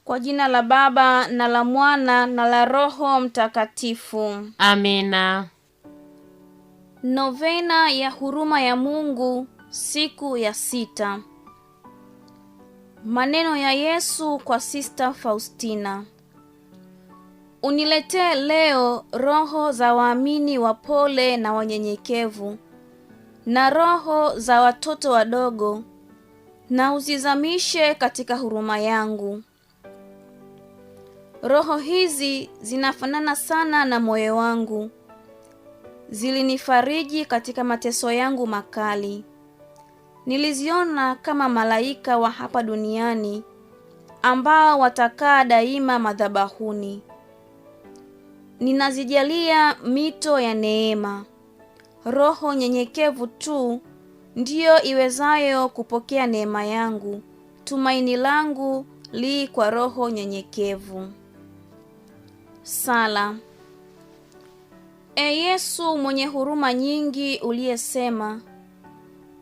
Kwa jina la Baba na la Mwana na la Roho Mtakatifu. Amina. Novena ya huruma ya Mungu, siku ya 6. Maneno ya Yesu kwa Sister Faustina. Uniletee leo roho za waamini wapole na wanyenyekevu, na roho za watoto wadogo, na uzizamishe katika huruma yangu. Roho hizi zinafanana sana na moyo wangu. Zilinifariji katika mateso yangu makali. Niliziona kama malaika wa hapa duniani ambao watakaa daima madhabahuni. Ninazijalia mito ya neema. Roho nyenyekevu tu ndiyo iwezayo kupokea neema yangu. Tumaini langu li kwa roho nyenyekevu. Sala. E Yesu mwenye huruma nyingi uliyesema,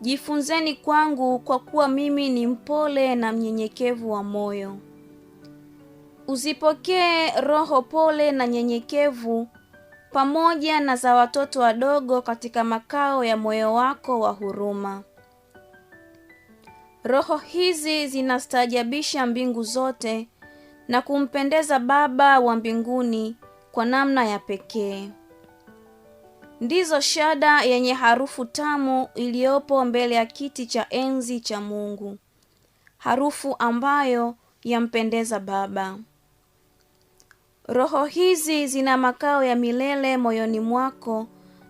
jifunzeni kwangu kwa kuwa mimi ni mpole na mnyenyekevu wa moyo. Uzipokee roho pole na nyenyekevu pamoja na za watoto wadogo katika makao ya moyo wako wa huruma. Roho hizi zinastaajabisha mbingu zote na kumpendeza Baba wa mbinguni kwa namna ya pekee. Ndizo shada yenye harufu tamu iliyopo mbele ya kiti cha enzi cha Mungu, harufu ambayo yampendeza Baba. Roho hizi zina makao ya milele moyoni mwako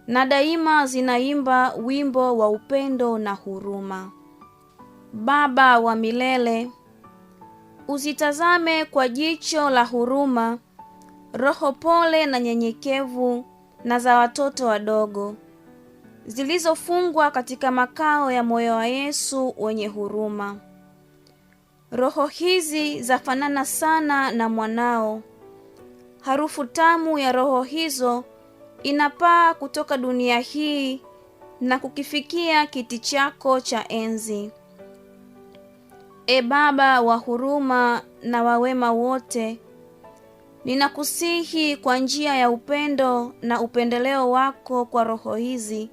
na daima zinaimba wimbo wa upendo na huruma. Baba wa milele, uzitazame kwa jicho la huruma roho pole na nyenyekevu na za watoto wadogo zilizofungwa katika makao ya moyo wa Yesu wenye huruma. Roho hizi zafanana sana na mwanao. Harufu tamu ya roho hizo inapaa kutoka dunia hii na kukifikia kiti chako cha enzi. E Baba wa huruma na wa wema wote, ninakusihi kwa njia ya upendo na upendeleo wako kwa roho hizi,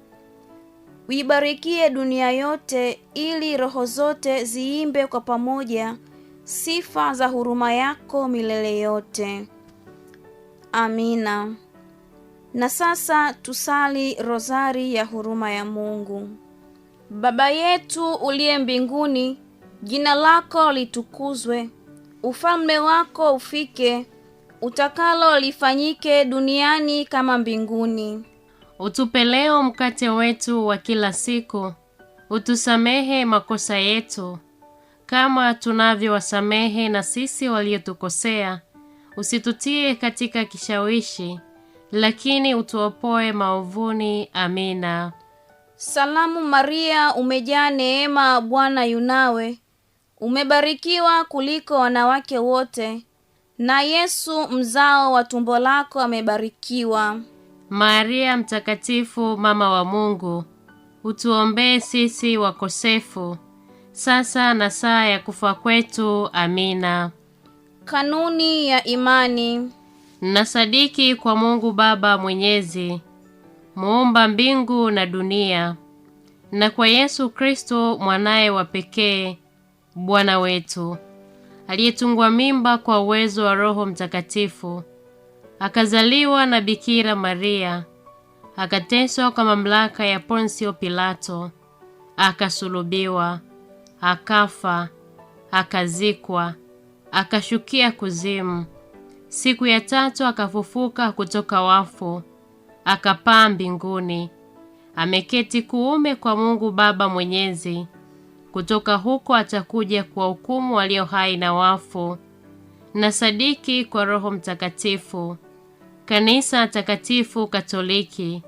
uibarikie dunia yote ili roho zote ziimbe kwa pamoja sifa za huruma yako milele yote. Amina. Na sasa tusali rozari ya huruma ya Mungu. Baba yetu uliye mbinguni, jina lako litukuzwe, ufalme wako ufike, utakalo lifanyike duniani kama mbinguni. Utupe leo mkate wetu wa kila siku. Utusamehe makosa yetu kama tunavyowasamehe na sisi waliotukosea. Usitutie katika kishawishi, lakini utuopoe maovuni. Amina. Salamu Maria, umejaa neema, Bwana yu nawe. Umebarikiwa kuliko wanawake wote, na Yesu mzao wa tumbo lako amebarikiwa. Maria mtakatifu, mama wa Mungu, utuombee sisi wakosefu, sasa na saa ya kufa kwetu. Amina. Kanuni ya imani. Nasadiki kwa Mungu Baba Mwenyezi, muumba mbingu na dunia, na kwa Yesu Kristo mwanaye wa pekee, Bwana wetu, aliyetungwa mimba kwa uwezo wa Roho Mtakatifu, akazaliwa na Bikira Maria, akateswa kwa mamlaka ya Ponsio Pilato, akasulubiwa, akafa, akazikwa, akashukia kuzimu. Siku ya tatu akafufuka kutoka wafu, akapaa mbinguni, ameketi kuume kwa Mungu Baba Mwenyezi. Kutoka huko atakuja kuwahukumu walio hai na wafu. Nasadiki kwa Roho Mtakatifu, Kanisa takatifu Katoliki,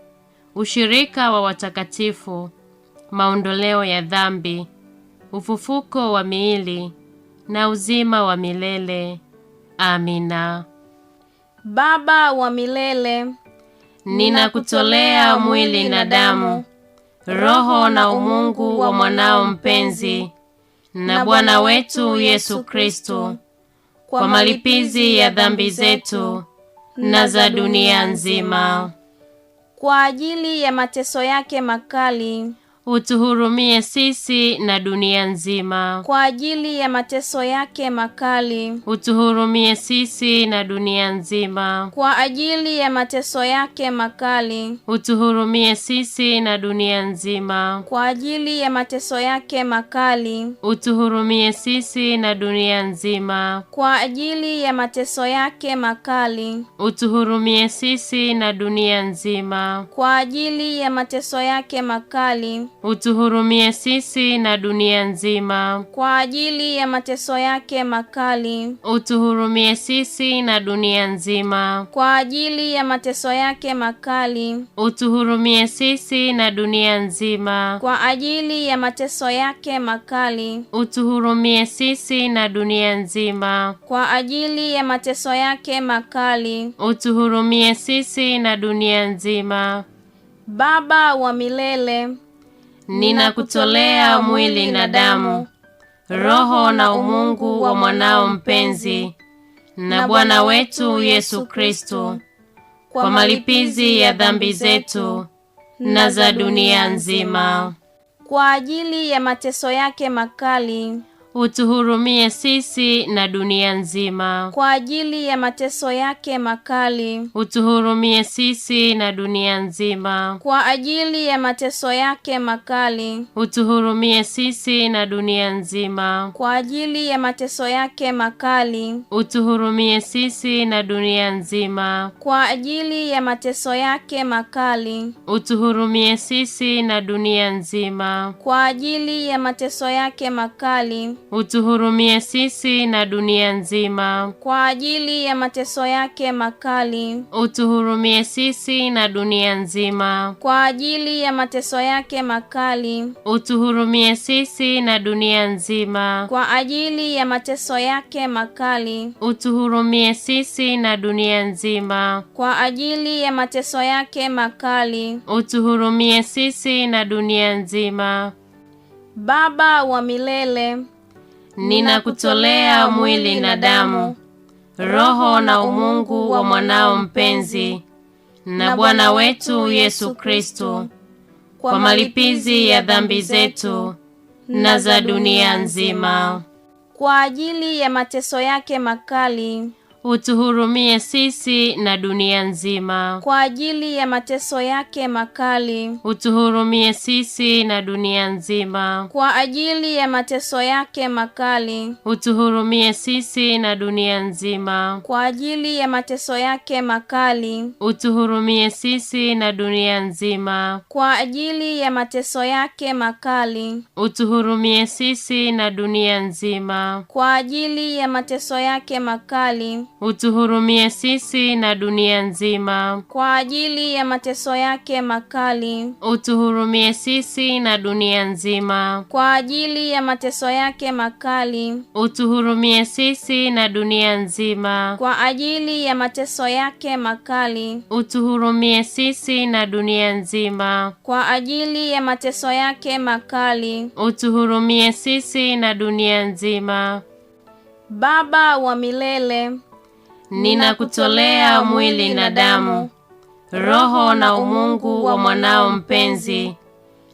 ushirika wa watakatifu, maondoleo ya dhambi, ufufuko wa miili na uzima wa milele. Amina. Baba wa milele, ninakutolea mwili na damu, roho na umungu wa mwanao mpenzi na Bwana wetu Yesu Kristo, kwa malipizi ya dhambi zetu na za dunia nzima. Kwa ajili ya mateso yake makali, utuhurumie sisi na dunia nzima. kwa ajili ya mateso yake makali, utuhurumie sisi na dunia nzima. kwa ajili ya mateso yake makali, utuhurumie sisi na dunia nzima. kwa ajili ya mateso yake makali, utuhurumie sisi na dunia nzima. kwa ajili ya mateso yake makali, utuhurumie sisi na dunia nzima. kwa ajili ya mateso yake makali, utuhurumie sisi na dunia nzima. kwa ajili ya mateso yake makali, utuhurumie sisi na dunia nzima. kwa ajili ya mateso yake makali, utuhurumie sisi na dunia nzima. kwa ajili ya mateso yake makali, utuhurumie sisi na dunia nzima. kwa ajili ya mateso yake makali. utuhurumie sisi na dunia nzima. Baba wa milele, ninakutolea mwili na damu, roho na umungu wa mwanao mpenzi na Bwana wetu Yesu Kristo, kwa malipizi ya dhambi zetu na za dunia nzima. kwa ajili ya mateso yake makali, utuhurumie sisi na dunia nzima. kwa ajili ya mateso yake makali, utuhurumie sisi na dunia nzima. kwa ajili ya mateso yake makali, utuhurumie sisi na dunia nzima. kwa ajili ya mateso yake makali, utuhurumie sisi na dunia nzima. kwa ajili ya mateso yake makali, utuhurumie sisi na dunia nzima. kwa ajili ya mateso yake makali, utuhurumie sisi na dunia nzima. kwa ajili ya mateso yake makali, utuhurumie sisi na dunia nzima. kwa ajili ya mateso yake makali, utuhurumie sisi na dunia nzima. kwa ajili ya mateso yake makali, utuhurumie sisi na dunia nzima. kwa ajili ya mateso yake makali. utuhurumie sisi na dunia nzima. Baba wa milele, ninakutolea mwili na damu, roho na umungu wa mwanao mpenzi na Bwana wetu Yesu Kristo, kwa malipizi ya dhambi zetu na za dunia nzima. kwa ajili ya mateso yake makali, utuhurumie sisi na dunia nzima. kwa ajili ya mateso yake makali, utuhurumie sisi na dunia nzima. kwa ajili ya mateso yake makali, utuhurumie sisi na dunia nzima. kwa ajili ya mateso yake makali, utuhurumie sisi na dunia nzima. kwa ajili ya mateso yake makali, utuhurumie sisi na dunia nzima. kwa ajili ya mateso yake makali, utuhurumie sisi na dunia nzima. kwa ajili ya mateso yake makali, utuhurumie sisi na dunia nzima. kwa ajili ya mateso yake makali, utuhurumie sisi na dunia nzima. kwa ajili ya mateso yake makali, utuhurumie sisi na dunia nzima. kwa ajili ya mateso yake makali. utuhurumie sisi na dunia nzima. Baba wa milele, ninakutolea mwili na damu, roho na umungu wa mwanao mpenzi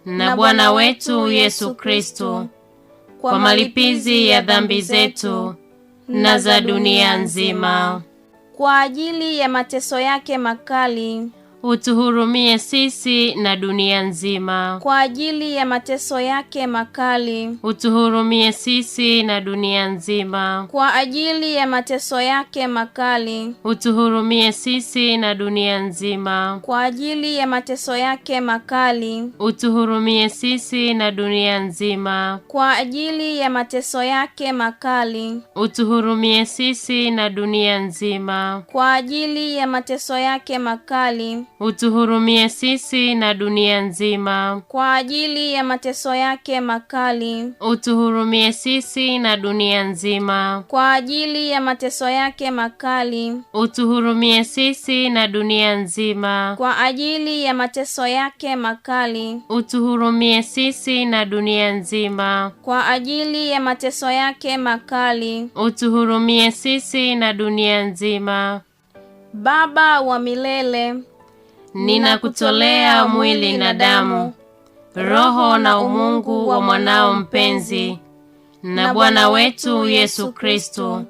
na Bwana wetu Yesu Kristo, kwa malipizi ya dhambi zetu na za dunia nzima. kwa ajili ya mateso yake makali, utuhurumie sisi na dunia nzima. kwa ajili ya mateso yake makali, utuhurumie sisi na dunia nzima. kwa ajili ya mateso yake makali, utuhurumie sisi na dunia nzima. kwa ajili ya mateso yake makali, utuhurumie sisi na dunia nzima. kwa ajili ya mateso yake makali, utuhurumie sisi na dunia nzima. kwa ajili ya mateso yake makali, utuhurumie sisi na dunia nzima. Kwa ajili ya mateso yake makali, utuhurumie sisi na dunia nzima. Kwa ajili ya mateso yake makali, utuhurumie sisi na dunia nzima. Kwa ajili ya mateso yake makali, utuhurumie sisi na dunia nzima. Kwa ajili ya mateso yake makali, utuhurumie sisi na dunia nzima. Baba wa milele, ninakutolea mwili na damu, roho na umungu wa mwanao mpenzi na Bwana wetu Yesu Kristo,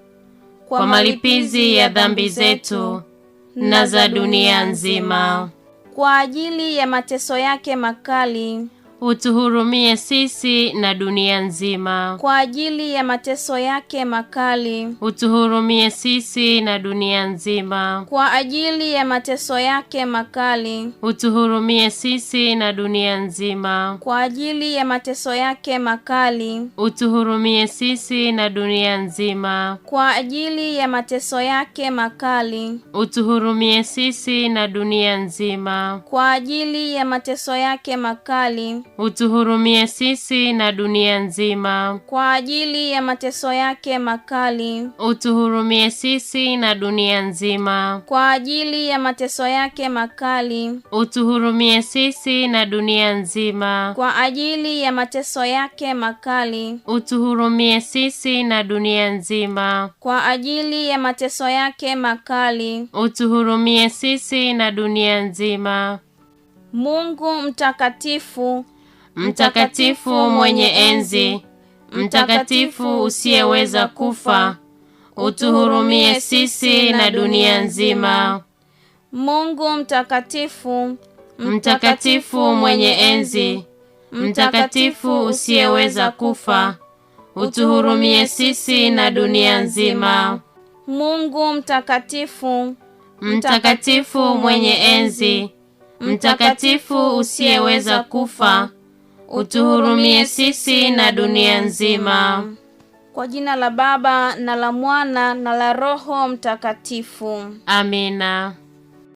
kwa malipizi ya dhambi zetu na za dunia nzima. Kwa ajili ya mateso yake makali, utuhurumie sisi na dunia nzima. Kwa ajili ya mateso yake makali, utuhurumie sisi na dunia nzima. Kwa ajili ya mateso yake makali, utuhurumie sisi na dunia nzima. Kwa ajili ya mateso yake makali, utuhurumie sisi na dunia nzima. Kwa ajili ya mateso yake makali, utuhurumie sisi na dunia nzima. Kwa ajili ya mateso yake makali, utuhurumie sisi na dunia nzima. Kwa ajili ya mateso yake makali, utuhurumie sisi na dunia nzima. Kwa ajili ya mateso yake makali, utuhurumie sisi na dunia nzima. Kwa ajili ya mateso yake makali, utuhurumie sisi na dunia nzima. Kwa ajili ya mateso yake makali, utuhurumie sisi na dunia nzima. Mungu mtakatifu, mtakatifu mwenye enzi, mtakatifu usiyeweza kufa, utuhurumie sisi na dunia nzima. Mungu mtakatifu, mtakatifu mwenye enzi, mtakatifu usiyeweza kufa, utuhurumie sisi na dunia nzima. Mungu mtakatifu, mtakatifu mwenye enzi, mtakatifu usiyeweza kufa, utuhurumie sisi na dunia nzima. Kwa jina la Baba na la Mwana na la Roho Mtakatifu. Amina.